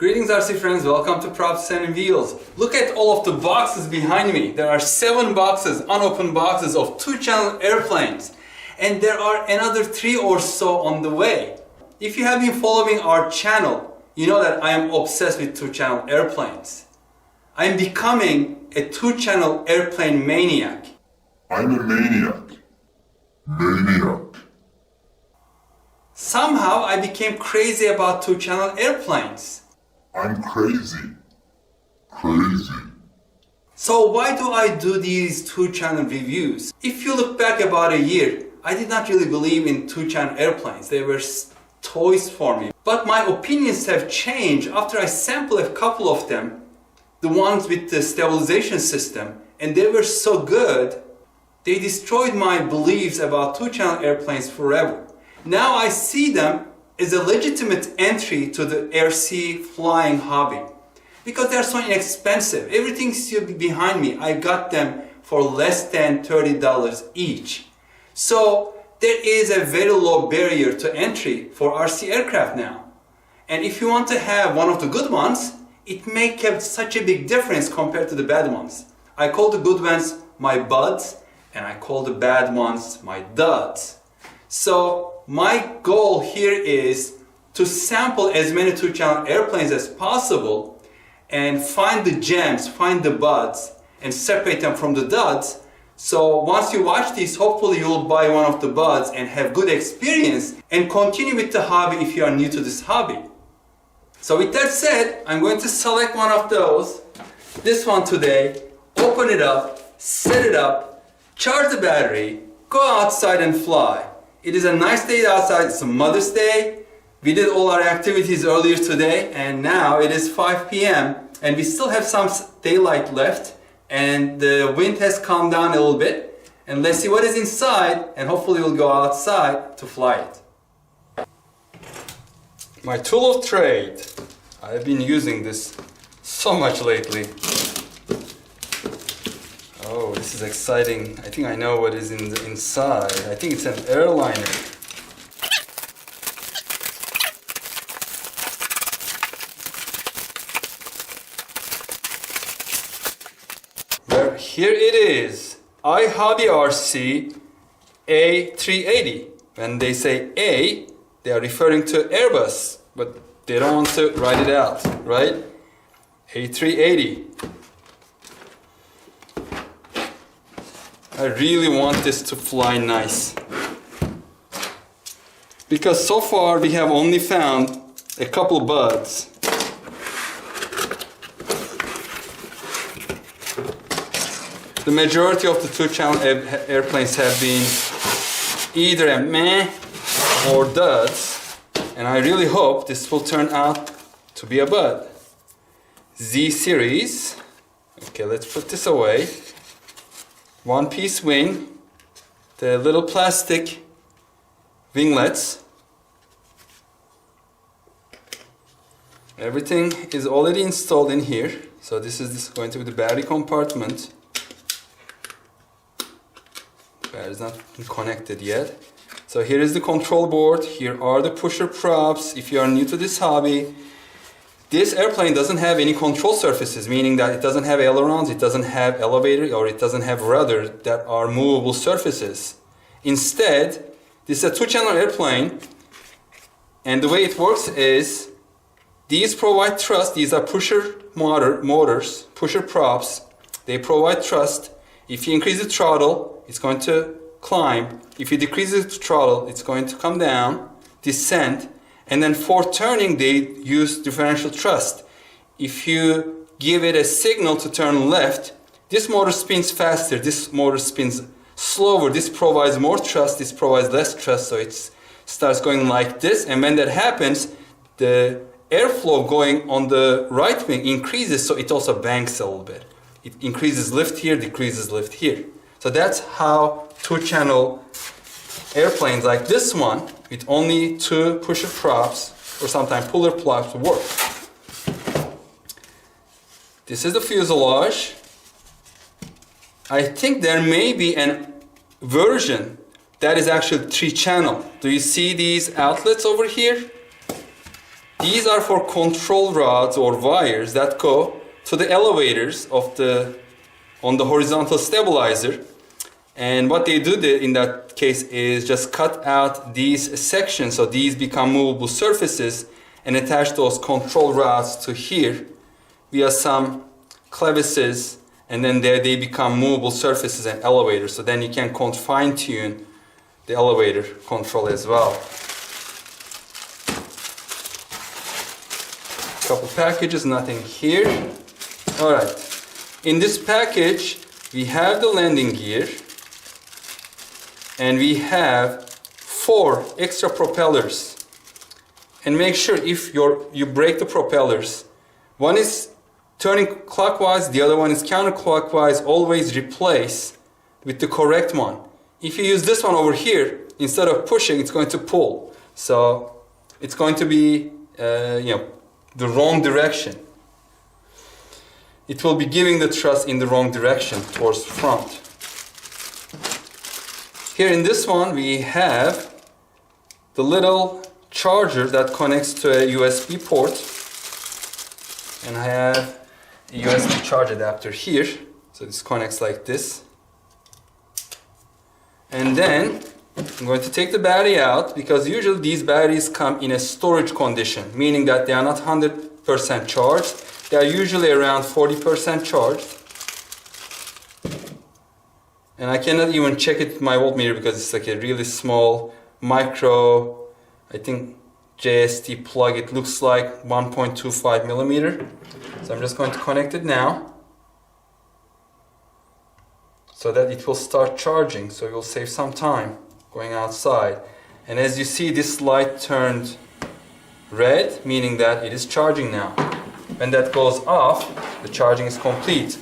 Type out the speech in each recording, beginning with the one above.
Greetings RC friends, welcome to Props and Wheels. Look at all of the boxes behind me. There are 7 boxes, unopened boxes of 2-channel airplanes. And there are another 3 or so on the way. If you have been following our channel, you know that I am obsessed with 2-channel airplanes. I am becoming a 2-channel airplane maniac. I'm a maniac. Somehow I became crazy about 2-channel airplanes. I'm crazy. So why do I do these 2-channel reviews? If you look back about a year, I did not really believe in 2-channel airplanes. They were toys for me. But my opinions have changed after I sampled a couple of them, the ones with the stabilization system, and they were so good, they destroyed my beliefs about 2-channel airplanes forever. Now I see them is a legitimate entry to the RC flying hobby because they're so inexpensive. Everything's still behind me. I got them for less than $30 each. So there is a very low barrier to entry for RC aircraft now. And if you want to have one of the good ones, it makes such a big difference compared to the bad ones. I call the good ones my buds and I call the bad ones my duds. So my goal here is to sample as many 2-channel airplanes as possible and find the gems, find the buds, and separate them from the duds. So once you watch these, hopefully you'll buy one of the buds and have good experience and continue with the hobby if you are new to this hobby. So with that said, I'm going to select one of those, this one today, open it up, set it up, charge the battery, go outside and fly. It is a nice day outside, it's a Mother's Day. We did all our activities earlier today and now it is 5 p.m. and we still have some daylight left and the wind has calmed down a little bit. And let's see what is inside and hopefully we'll go outside to fly it. My tool of trade. I've been using this so much lately. Oh, this is exciting. I think I know what is in the inside. I think it's an airliner. Well, here it is. iHobby RC A380. When they say A, they are referring to Airbus, but they don't want to write it out, right? A380. I really want this to fly nice because so far we have only found a couple buds. The majority of the 2-channel airplanes have been either a meh or duds, and I really hope this will turn out to be a bud. Z series. Okay, let's put this away. One-piece wing, the little plastic winglets. Everything is already installed in here. So this is going to be the battery compartment. The battery is not connected yet. So here is the control board. Here are the pusher props. If you are new to this hobby, this airplane doesn't have any control surfaces, meaning that it doesn't have ailerons, it doesn't have elevator, or it doesn't have rudder that are movable surfaces. Instead, this is a 2-channel airplane, and the way it works is these provide thrust. These are pusher motors, pusher props. They provide thrust. If you increase the throttle, it's going to climb. If you decrease the throttle, it's going to come down, descend. And then for turning, they use differential thrust. If you give it a signal to turn left, this motor spins faster, this motor spins slower, this provides more thrust, this provides less thrust, so it starts going like this. And when that happens, the airflow going on the right wing increases, so it also banks a little bit. It increases lift here, decreases lift here. So that's how 2-channel airplanes like this one, with only 2 pusher props or sometimes puller props work. This is the fuselage. I think there may be a version that is actually 3-channel. Do you see these outlets over here? These are for control rods or wires that go to the elevators of on the horizontal stabilizer. And what they do in that case is just cut out these sections, so these become movable surfaces, and attach those control rods to here via some clevises, and then they become movable surfaces and elevators. So then you can fine tune the elevator control as well. Couple packages, nothing here. All right. In this package, we have the landing gear, and we have 4 extra propellers. And make sure if you break the propellers, one is turning clockwise, the other one is counterclockwise, always replace with the correct one. If you use this one over here, instead of pushing, it's going to pull. So it's going to be the wrong direction. It will be giving the thrust in the wrong direction towards front. Here in this one we have the little charger that connects to a USB port, and I have a USB charge adapter here, so this connects like this. And then I'm going to take the battery out, because usually these batteries come in a storage condition, meaning that they are not 100% charged. They are usually around 40% charged. And I cannot even check it with my voltmeter because it's like a really small micro, I think JST plug. It looks like 1.25 millimeter. So I'm just going to connect it now, so that it will start charging, so it will save some time going outside. And as you see, this light turned red, meaning that it is charging now. When that goes off, the charging is complete.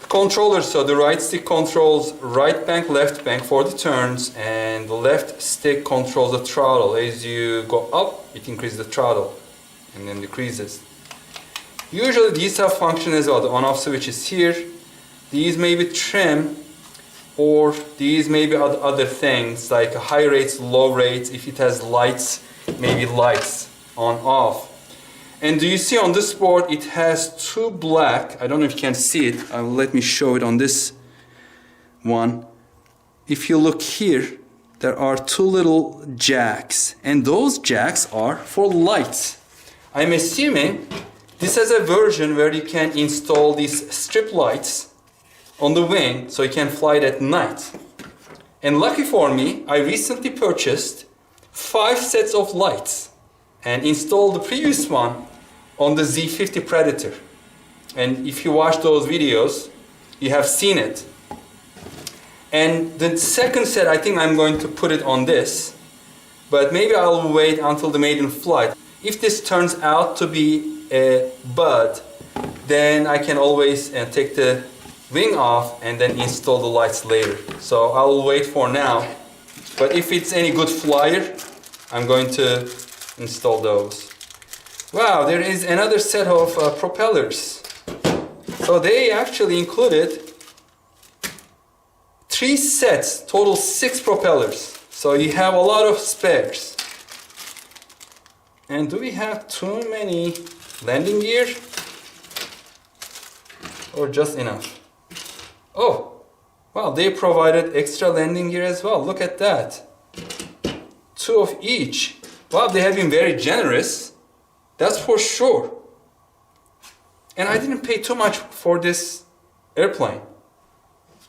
The controller, so the right stick controls right bank, left bank for the turns, and the left stick controls the throttle. As you go up, it increases the throttle and then decreases. Usually these have function as well. The on-off switch is here. These may be trim, or these may be other things like high rates, low rates. If it has lights, maybe lights on, off. And do you see on this board it has 2 black, I don't know if you can see it, let me show it on this one. If you look here, there are 2 little jacks, and those jacks are for lights. I'm assuming this has a version where you can install these strip lights on the wing, so you can fly it at night. And lucky for me, I recently purchased 5 sets of lights and installed the previous one on the Z50 Predator. And if you watch those videos, you have seen it. And the second set, I think I'm going to put it on this, but maybe I'll wait until the maiden flight. If this turns out to be a bud, then I can always take the wing off and then install the lights later. So I'll wait for now, but if it's any good flyer, I'm going to install those. Wow, there is another set of propellers. So they actually included 3 sets, total 6 propellers. So you have a lot of spares. And do we have too many landing gear? Or just enough? Oh, wow, they provided extra landing gear as well. Look at that. 2 of each. Wow, they have been very generous. That's for sure. And I didn't pay too much for this airplane.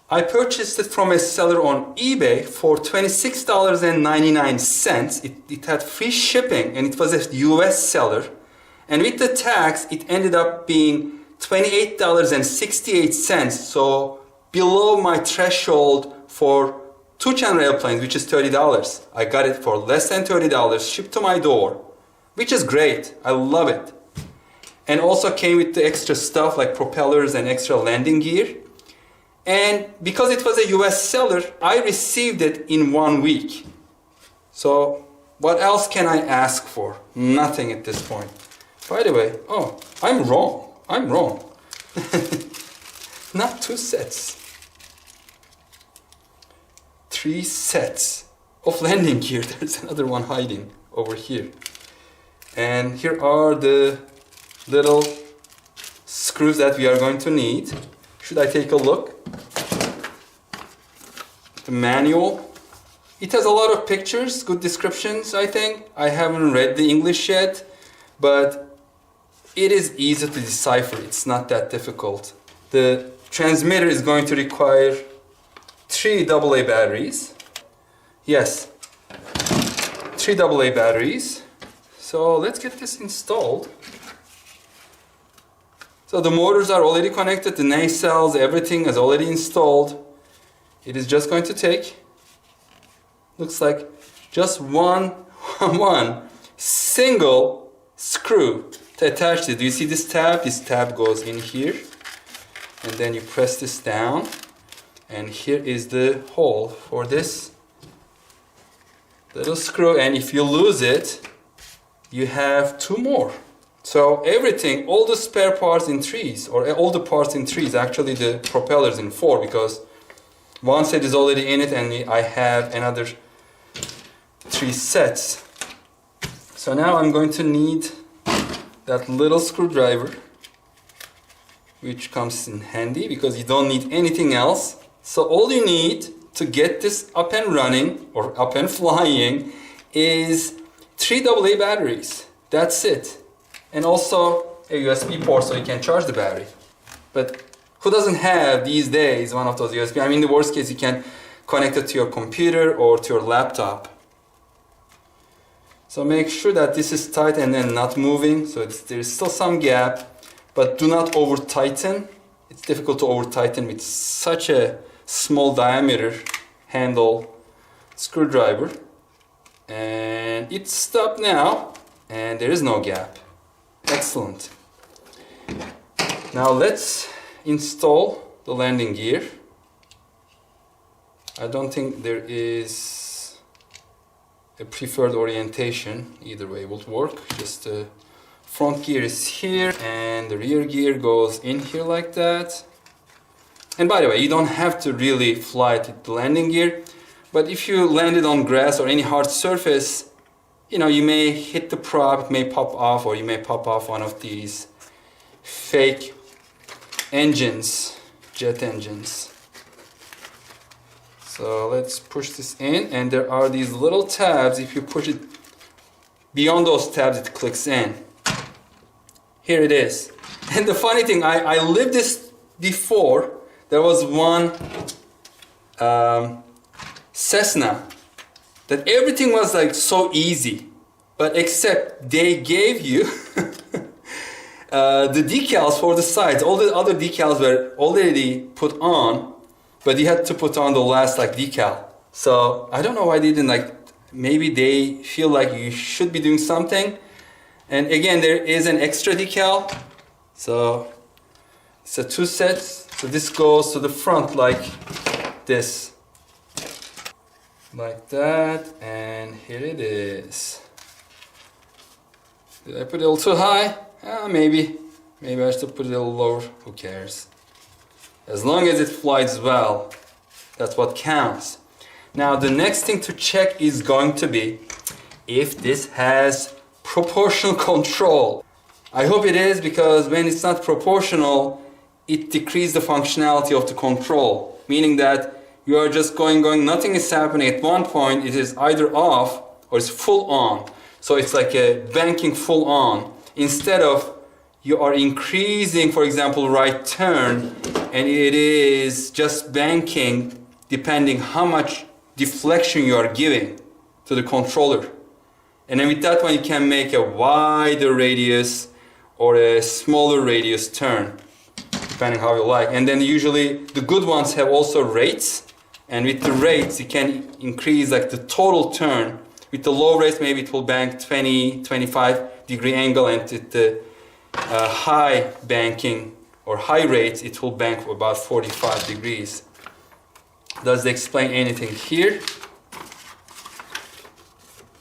I purchased it from a seller on eBay for $26.99. It had free shipping, and it was a US seller. And with the tax, it ended up being $28.68. So below my threshold for 2-channel airplanes, which is $30. I got it for less than $30, shipped to my door, which is great. I love it. And also came with the extra stuff like propellers and extra landing gear. And because it was a US seller, I received it in 1 week. So what else can I ask for? Nothing at this point. By the way, oh, I'm wrong. Not 2 sets. 3 sets of landing gear. There's another one hiding over here. And here are the little screws that we are going to need. Should I take a look? The manual. It has a lot of pictures, good descriptions, I think. I haven't read the English yet, but it is easy to decipher. It's not that difficult. The transmitter is going to require 3 AA batteries. Yes, 3 AA batteries. So let's get this installed. So the motors are already connected, the nacelles, everything is already installed. It is just going to take, looks like just one single screw to attach it. Do you see this tab? This tab goes in here, and then you press this down, and here is the hole for this little screw, and if you lose it, you have 2 more. So everything, all the spare parts in 3s, or all the parts in 3s, actually the propellers in 4, because one set is already in it and I have another 3 sets. So now I'm going to need that little screwdriver, which comes in handy because you don't need anything else. So all you need to get this up and running or up and flying is 3 AA batteries. That's it. And also a USB port so you can charge the battery. But who doesn't have these days one of those USB? I mean, the worst case, you can connect it to your computer or to your laptop. So make sure that this is tight and then not moving. So there's still some gap, but do not over tighten. It's difficult to over tighten with such a small diameter handle screwdriver. And it's stopped now, and there is no gap. Excellent. Now let's install the landing gear. I don't think there is a preferred orientation. Either way would work. Just the front gear is here and the rear gear goes in here like that. And by the way, you don't have to really fly it with the landing gear, but if you land it on grass or any hard surface, you know, you may hit the prop, it may pop off, or you may pop off one of these fake engines, jet engines. So let's push this in, and there are these little tabs. If you push it beyond those tabs, it clicks in. Here it is. And the funny thing, I lived this before. There was one Cessna that everything was like so easy, but except they gave you the decals for the sides. All the other decals were already put on, but you had to put on the last like decal. So I don't know why they didn't, like, maybe they feel like you should be doing something. And again, there is an extra decal. So it's a 2 sets. So this goes to the front like this. Like that, and here it is. Did I put it a little too high? Maybe I should put it a little lower. Who cares? As long as it flies well, that's what counts. Now the next thing to check is going to be if this has proportional control. I hope it is, because when it's not proportional, it decreases the functionality of the control, meaning that you are just going, nothing is happening. At one point, it is either off or it's full on. So it's like a banking full on. Instead of you are increasing, for example, right turn, and it is just banking depending how much deflection you are giving to the controller. And then with that one, you can make a wider radius or a smaller radius turn, depending how you like. And then usually the good ones have also rates. And with the rates, you can increase like the total turn. With the low rates, maybe it will bank 20, 25 degree angle, and with the high banking or high rates, it will bank for about 45 degrees. Does it explain anything here?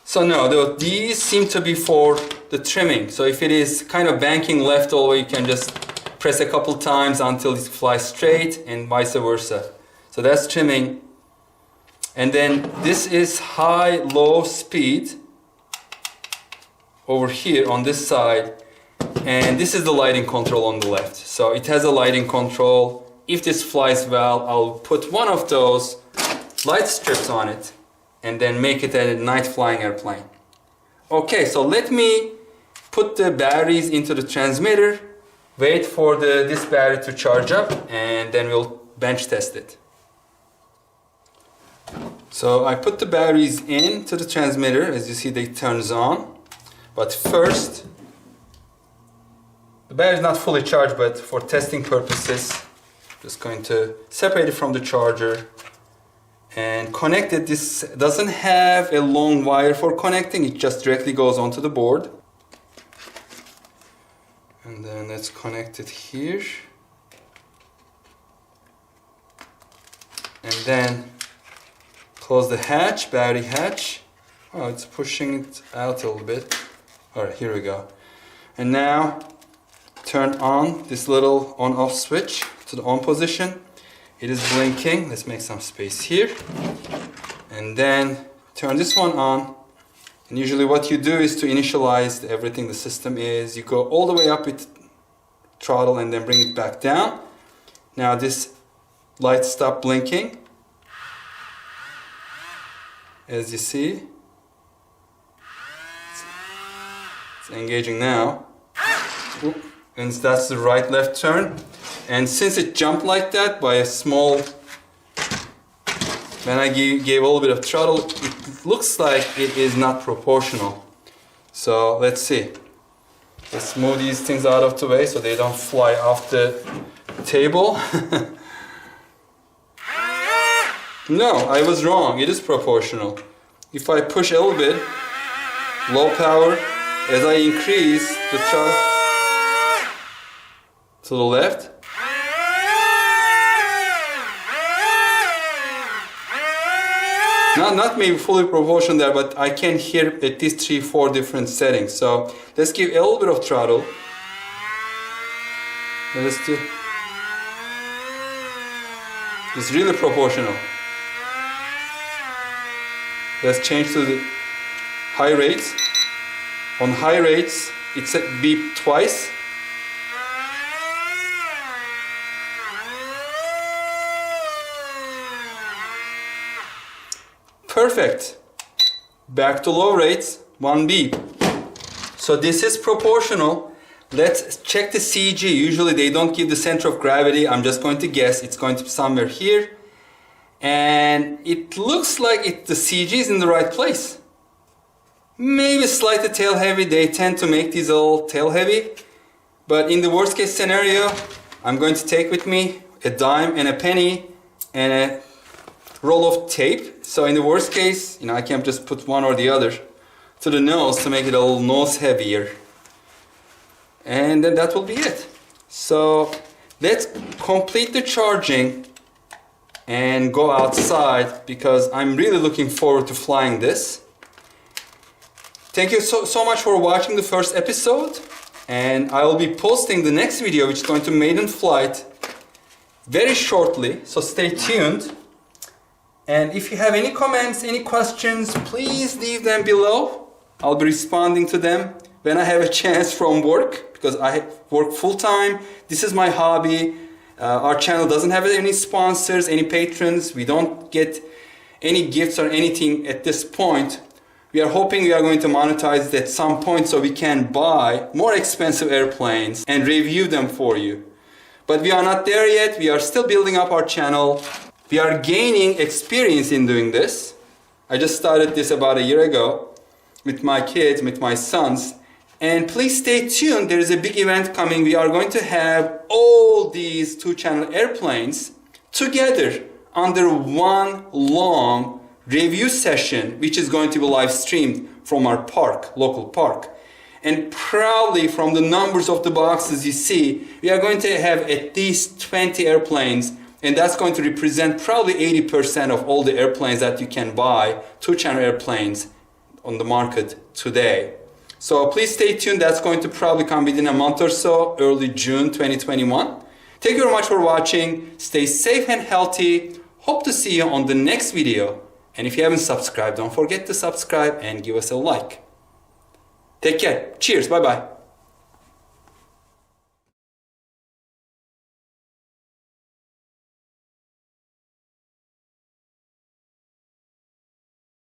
So no, these seem to be for the trimming. So if it is kind of banking left all the way, you can just press a couple times until it flies straight, and vice versa. So that's trimming. And then this is high, low speed. over here on this side, and this is the lighting control on the left. So it has a lighting control. If this flies well, I'll put one of those light strips on it and then make it a night flying airplane. Okay, so let me put the batteries into the transmitter, wait for this battery to charge up, and then we'll bench test it. So I put the batteries into the transmitter. As you see, they turns on. But first, the battery is not fully charged, but for testing purposes, just going to separate it from the charger and connect it. This doesn't have a long wire for connecting, it just directly goes onto the board. And then let's connect it here. And then close the hatch, battery hatch. Oh, it's pushing it out a little bit. Alright, here we go. And now turn on this little on-off switch to the on position. It is blinking. Let's make some space here. And then turn this one on. And usually what you do is to initialize everything the system is. You go all the way up with throttle and then bring it back down. Now this light stopped blinking. As you see, it's engaging now. Oop. And that's the right left turn. And since it jumped like that by a small, when I gave a little bit of throttle, it looks like it is not proportional. So let's see. Let's move these things out of the way so they don't fly off the table. No, I was wrong. It is proportional. If I push a little bit, low power, as I increase the throttle to the left, not maybe fully proportional there, but I can hear at least 3-4 different settings. So let's give a little bit of throttle. And let's do. It's really proportional. Let's change to the high rates. On high rates, it's a beep twice. Perfect. Back to low rates, 1 beep. So this is proportional. Let's check the CG. Usually they don't give the center of gravity. I'm just going to guess. It's going to be somewhere here. And it looks like the CG is in the right place. Maybe slightly tail heavy. They tend to make these all tail heavy. But in the worst case scenario, I'm going to take with me a dime and a penny and a roll of tape. So in the worst case, I can just put one or the other to the nose to make it a little nose heavier. And then that will be it. So let's complete the charging and go outside because I'm really looking forward to flying this. Thank you so much for watching the first episode, and I will be posting the next video, which is going to maiden flight very shortly, so stay tuned. And if you have any comments, any questions, please leave them below. I'll be responding to them when I have a chance from work, because I work full-time. This is my hobby. Our channel doesn't have any sponsors, any patrons. We don't get any gifts or anything at this point. We are hoping we are going to monetize it at some point so we can buy more expensive airplanes and review them for you. But we are not there yet. We are still building up our channel. We are gaining experience in doing this. I just started this about a year ago with my kids, with my sons. And please stay tuned. There is a big event coming. We are going to have all these 2-channel airplanes together under one long review session, which is going to be live streamed from our park, local park. And probably from the numbers of the boxes you see, we are going to have at least 20 airplanes, and that's going to represent probably 80% of all the airplanes that you can buy, 2-channel airplanes on the market today. So please stay tuned. That's going to probably come within a month or so, early June 2021. Thank you very much for watching. Stay safe and healthy. Hope to see you on the next video. And if you haven't subscribed, don't forget to subscribe and give us a like. Take care. Cheers. Bye bye.